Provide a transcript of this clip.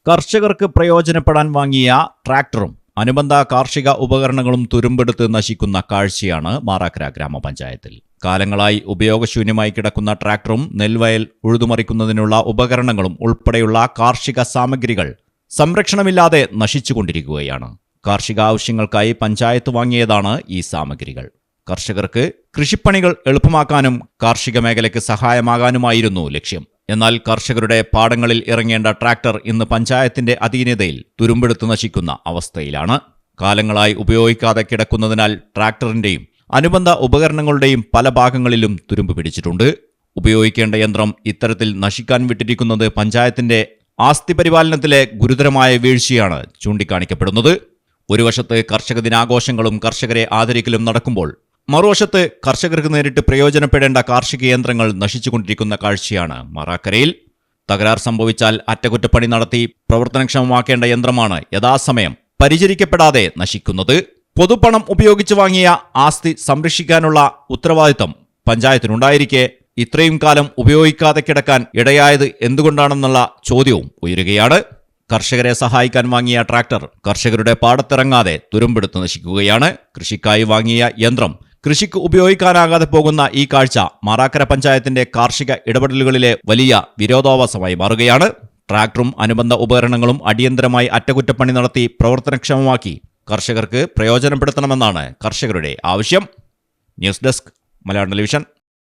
കർഷകർക്ക് പ്രയോജനപ്പെടാൻ വാങ്ങിയ ട്രാക്ടറും അനുബന്ധ കാർഷിക ഉപകരണങ്ങളും തുരുമ്പെടുത്ത് നശിക്കുന്ന കാഴ്ചയാണ് മാറാക്കര ഗ്രാമപഞ്ചായത്തിൽ. കാലങ്ങളായി ഉപയോഗശൂന്യമായി കിടക്കുന്ന ട്രാക്ടറും നെൽവയൽ ഉഴുതുമറിക്കുന്നതിനുള്ള ഉപകരണങ്ങളും ഉൾപ്പെടെയുള്ള കാർഷിക സാമഗ്രികൾ സംരക്ഷണമില്ലാതെ നശിച്ചുകൊണ്ടിരിക്കുകയാണ്. കാർഷിക ആവശ്യങ്ങൾക്കായി പഞ്ചായത്ത് വാങ്ങിയതാണ് ഈ സാമഗ്രികൾ. കർഷകർക്ക് കൃഷിപ്പണികൾ എളുപ്പമാക്കാനും കാർഷിക മേഖലയ്ക്ക് സഹായമാകാനുമായിരുന്നു ലക്ഷ്യം. എന്നാൽ കർഷകരുടെ പാടങ്ങളിൽ ഇറങ്ങേണ്ട ട്രാക്ടർ ഇന്ന് പഞ്ചായത്തിന്റെ അധീനതയിൽ തുരുമ്പെടുത്ത് നശിക്കുന്ന അവസ്ഥയിലാണ്. കാലങ്ങളായി ഉപയോഗിക്കാതെ കിടക്കുന്നതിനാൽ ട്രാക്ടറിന്റെയും അനുബന്ധ ഉപകരണങ്ങളുടെയും പല ഭാഗങ്ങളിലും തുരുമ്പ് പിടിച്ചിട്ടുണ്ട്. ഉപയോഗിക്കേണ്ട യന്ത്രം ഇത്തരത്തിൽ നശിക്കാൻ വിട്ടിരിക്കുന്നത് പഞ്ചായത്തിന്റെ ആസ്തി പരിപാലനത്തിലെ ഗുരുതരമായ വീഴ്ചയാണ് ചൂണ്ടിക്കാണിക്കപ്പെടുന്നത്. ഒരു വശത്ത് കർഷക ദിനാഘോഷങ്ങളും കർഷകരെ ആദരിക്കലും നടക്കുമ്പോൾ മറുവശത്ത് കർഷകർക്ക് നേരിട്ട് പ്രയോജനപ്പെടേണ്ട കാർഷിക യന്ത്രങ്ങൾ നശിച്ചുകൊണ്ടിരിക്കുന്ന കാഴ്ചയാണ് മാറാക്കരയിൽ. തകരാർ സംഭവിച്ചാൽ അറ്റകുറ്റപ്പണി നടത്തി പ്രവർത്തനക്ഷമമാക്കേണ്ട യന്ത്രമാണ് യഥാസമയം പരിചരിക്കപ്പെടാതെ നശിക്കുന്നത്. പൊതുപണം ഉപയോഗിച്ച് വാങ്ങിയ ആസ്തി സംരക്ഷിക്കാനുള്ള ഉത്തരവാദിത്തം പഞ്ചായത്തിനുണ്ടായിരിക്കെ ഇത്രയും കാലം ഉപയോഗിക്കാതെ കിടക്കാൻ ഇടയായത് എന്തുകൊണ്ടാണെന്നുള്ള ചോദ്യവും ഉയരുകയാണ്. കർഷകരെ സഹായിക്കാൻ വാങ്ങിയ ട്രാക്ടർ കർഷകരുടെ പാടത്തിറങ്ങാതെ തുരുമ്പെടുത്ത് നശിക്കുകയാണ്. കൃഷിക്കായി വാങ്ങിയ യന്ത്രം കൃഷിക്ക് ഉപയോഗിക്കാനാകാതെ പോകുന്ന ഈ കാഴ്ച മാറാക്കര പഞ്ചായത്തിന്റെ കാർഷിക ഇടപെടലുകളിലെ വലിയ വിരോധാഭാസമായി മാറുകയാണ്. ട്രാക്ടറും അനുബന്ധ ഉപകരണങ്ങളും അടിയന്തരമായി അറ്റകുറ്റപ്പണി നടത്തി പ്രവർത്തനക്ഷമമാക്കി കർഷകർക്ക് പ്രയോജനപ്പെടുത്തണമെന്നാണ് കർഷകരുടെ ആവശ്യം. News desk, Malayalam television.